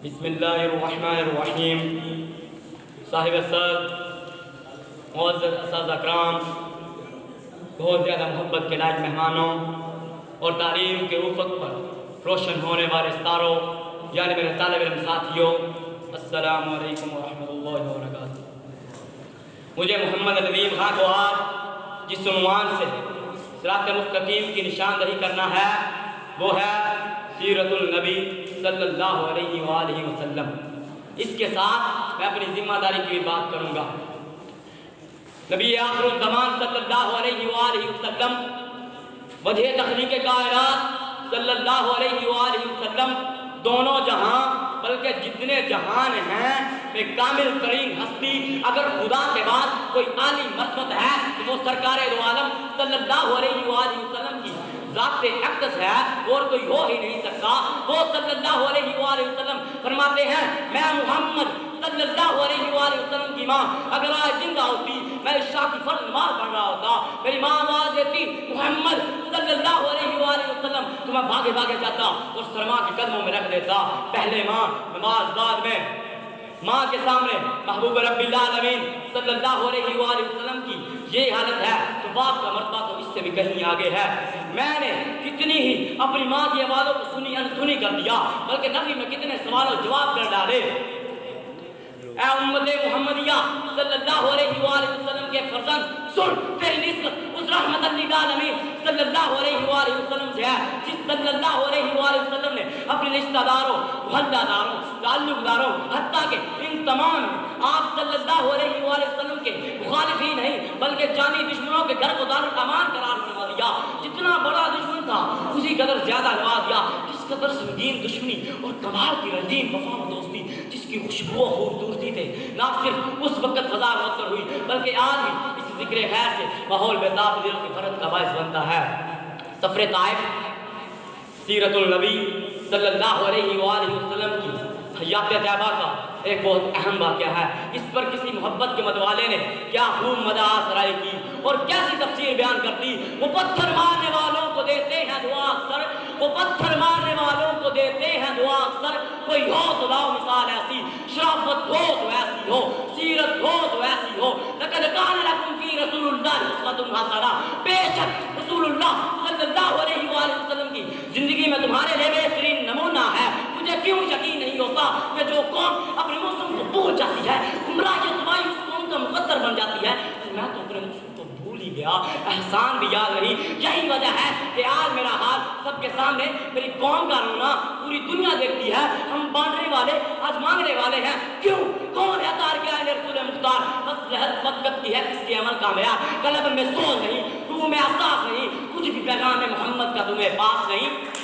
بسم اللہ الرحمن الرحیم۔ صاحب صدر، معزز اساتذہ اکرام، بہت زیادہ محبت کے لائق مہمانوں اور تعلیم کے افق پر روشن ہونے والے ستاروں، یعنی میرے طالب علم ساتھیوں، السلام علیکم ورحمۃ اللہ وبرکاتہ۔ مجھے محمد ندیم خان کو آج جس عنوان سے صراط مستقیم کی نشاندہی کرنا ہے وہ ہے سیرت النبی صلی اللہ علیہ وآلہ وسلم۔ اس کے ساتھ میں اپنی ذمہ داری کی بھی بات کروں گا۔ نبی آخر الزمان صلی اللہ علیہ وآلہ وسلم، وجہ تخلیق کائنات صلی اللہ علیہ وآلہ وسلم، دونوں جہاں بلکہ جتنے جہان ہیں میں کامل ترین ہستی، اگر خدا کے بعد کوئی عالی مرتبت ہے تو وہ سرکار دو عالم صلی اللہ علیہ وآلہ وسلم کی ذات اقدس ہے، اور کوئی ہو ہی نہیں سکتا۔ وہ صلی اللہ علیہ وآلہ وسلم فرماتے ہیں، میں محمد صلی اللہ علیہ وآلہ وسلم کی ماں اگر آج زندہ ہوتی، میں عشاء کی فرض نماز پڑھ رہا ہوتا، میری ماں آواز دیتی محمد صلی اللہ علیہ وآلہ وسلم، تو میں بھاگے بھاگے جاتا اور سرما کے قدموں میں رکھ دیتا۔ پہلے ماں، نماز بعد میں۔ ماں کے سامنے محبوب رب العالمین صلی اللہ علیہ وآلہ وسلم کی یہ حالت ہے تو باپ کا مرتبہ تو اس سے بھی کہیں آگے ہے۔ میں نے کتنی ہی اپنی ماں کی آوازوں کو سنی انسنی کر دیا، بلکہ نبی میں کتنے سوال و جواب کر ڈالے۔ اے امت محمدیہ صلی اللہ علیہ وآلہ وسلم کے فرزند، سن، تیری نسبت اس رحمت للعالمین صلی اللہ علیہ وآلہ وسلم سے ہے جس صلی اللہ علیہ وآلہ وسلم نے اپنے رشتہ داروں، محلہ داروں، تعلق داروں، حتیٰ کہ ان تمام آپ صلی اللہ علیہ وآلہ وسلم کے مخالف ہی نہیں بلکہ جانی دشمنوں کے گھر کو دارالامان قرار دیا۔ جتنا بڑا دشمن تھا اسی قدر زیادہ نواز دیا، جس قدر سنگین دشمنی اور کمال کی رنگین وفا و دوستی جس کی خوشبو و خوبصورتی تھے، نہ صرف اس وقت فضا مؤثر ہوئی بلکہ آج بھی اس ذکر خیر سے ماحول بےتاب دلوں کی فرحت کا باعث بنتا ہے۔ سفر طائف، سیرت النبی صلی اللہ علیہ وآلہ وسلم کی حیات طیبہ کا ایک بہت اہم واقعہ ہے۔ اس پر کسی محبت کے مدوالے نے کیا خوب مداح سرائی کی اور کیسی تفسیر بیان کرتی۔ وہ پتھر مارنے والوں کو دیتے ہیں دعا اکثر، وہ پتھر مارنے والوں کو دیتے ہیں دعا اکثر، کوئی ہو تو لاؤ مثال ایسی، شرافت ہو تو ایسی ہو، سیرت ہو تو ایسی ہو۔ لقد کان لکم فی رسول اللہ اسوۃ حسنہ، بے شک رسول اللہ صلی اللہ علیہ وآلہ وسلم کی زندگی میں تمہارے لیے بہترین نمونہ ہے۔ مجھے کیوں یقین نہیں ہوتا کہ جو قوم اپنے موسم کو بھول جاتی ہے، گمراہی تباہی اس قوم کا مقدر بن جاتی ہے، تو میں تو اپنے موسم کو بھول ہی گیا، احسان بھی یاد نہیں۔ یہی وجہ ہے کہ آج میرا حال سب کے سامنے، میری قوم کا رونا پوری دنیا دیکھتی ہے۔ ہم بانٹنے والے آج مانگنے والے ہیں، کیوں؟ کون ہے تار کے آئے رسول مختار؟ بس لحظ وقت کی ہے اس کے عمل کا معیار، قلب میں سوز نہیں، روح میں احساس نہیں، کچھ بھی پیغام محمد کا تمہیں پاس نہیں،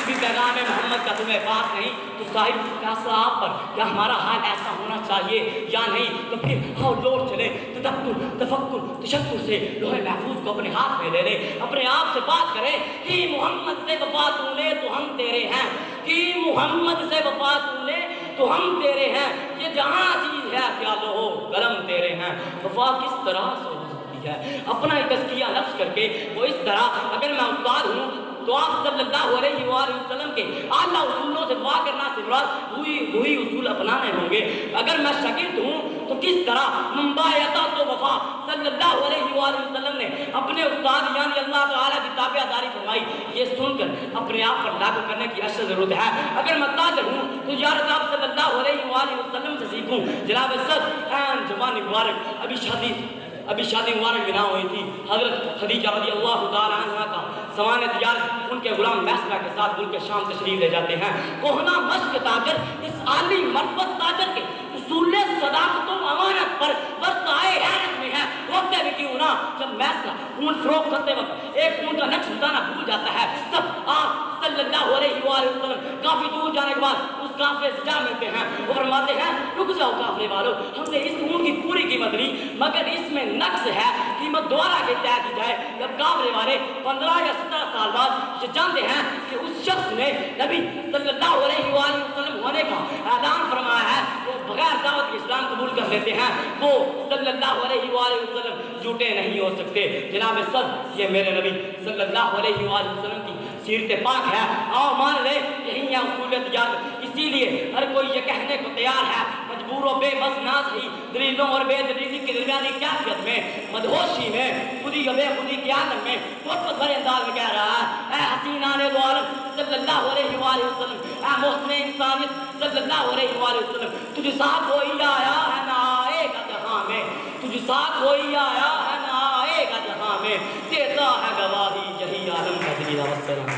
بھی پیغام محمد کا تمہیں پاس نہیں۔ تو صاحب فیصلہ آپ پر، کیا ہمارا حال ایسا ہونا چاہیے یا نہیں؟ تو پھر آؤ لوٹ چلے تدبر، تفکر، تشکر سے لوح محفوظ کو اپنے ہاتھ میں لے لے، اپنے آپ سے بات کریں کہ محمد سے وفا تو نے تو ہم تیرے ہیں، کہ محمد سے وفا تو نے تو ہم تیرے ہیں، یہ جہاں چیز ہے کیا لوہو قلم تیرے ہیں۔ وفا کس طرح سے ہو سکتی ہے؟ اپنا ہی تزکیہ نفس کر کے وہ اس طرح، اگر میں استاد ہوں تو آپ صلی اللہ علیہ وآلہ وسلم کے اعلیٰ اصولوں سے دعا کرنا سے مراد وہی اصول اپنانے ہوں گے۔ اگر میں شاگرد ہوں تو کس طرح منبعث تو وفا صلی اللہ علیہ وآلہ وسلم نے اپنے استاد یعنی اللہ تعالیٰ کی تابع داری فرمائی، یہ سن کر اپنے آپ پر لاگو کرنے کی اشد ضرورت ہے۔ اگر میں تاجر ہوں تو زیارت آپ صلی اللہ علیہ وآلہ وسلم سے سیکھوں۔ جناب صدر، این جوانی مبارک، ابھی شادی مبارک بنا ہوئی تھی، حضرت خدیجہ رضی اللہ تعالیٰ عنہ کا سامان تجارت ان کے غلام میسرہ کے ساتھ ملک شام تشریف لے جاتے ہیں۔ کوہنا مشق تاجر اس عالی مرتبت تاجر کے اصول صداقت و امانت پر برت آئے حیرت میں ہے، روکتے بھی کیوں نہ۔ جب میسرہ اونٹ فروخت کرتے وقت ایک اونٹ کا نقش بتانا بھول جاتا ہے، تب آپ صلی اللہ علیہ وآلہ وسلم کافی دور جانے کے بعد اس کافلے سے جا ملتے ہیں اور فرماتے ہیں، رک جاؤ کافلے والوں، ہم نے اس اونٹ کی پوری قیمت لی مگر اس میں نقص ہے، قیمت دوبارہ کے طے کی جائے۔ جب کافلے والے 15 یا 17 سال بعد یہ جانتے ہیں کہ اس شخص نے نبی صلی اللہ علیہ وآلہ وسلم ہونے کا اعلان فرمایا ہے، وہ بغیر دعوت اسلام قبول کر لیتے ہیں، وہ صلی اللہ علیہ وآلہ وسلم جھوٹے نہیں ہو سکتے۔ جناب صدر، یہ میرے نبی صلی اللہ علیہ وآلہ وسلم کی سیرت پاک ہے، آؤ مان لے یہی ہے اصولیت یاد۔ اسی لیے ہر کوئی یہ کہنے کو تیار ہے مجبور و بے بس نہ صحیح دلیلوں اور بے دلیلی کی درمیانی کیفیت میں، مدہوشی میں، خودی و بے خودی کے عالم میں محبت بھرے انداز میں کہہ رہا ہے، اے حسینان دو عالم صلی اللہ علیہ وآلہ وسلم، اے محسن انسانیت صلی اللہ علیہ وآلہ وسلم، تجھ ساتھ کوئی آیا ہے نہ آئے گا جہاں میں، تجھ ساتھ کوئی آیا ہے نہ آئے گا جہاں میں، دیتا ہے گواہی یہی عالم کا دلیل والسلام۔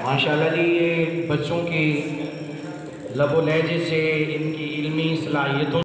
ماشاءاللہ جی، یہ بچوں کی لب و لہجے سے، ان کی علمی صلاحیتوں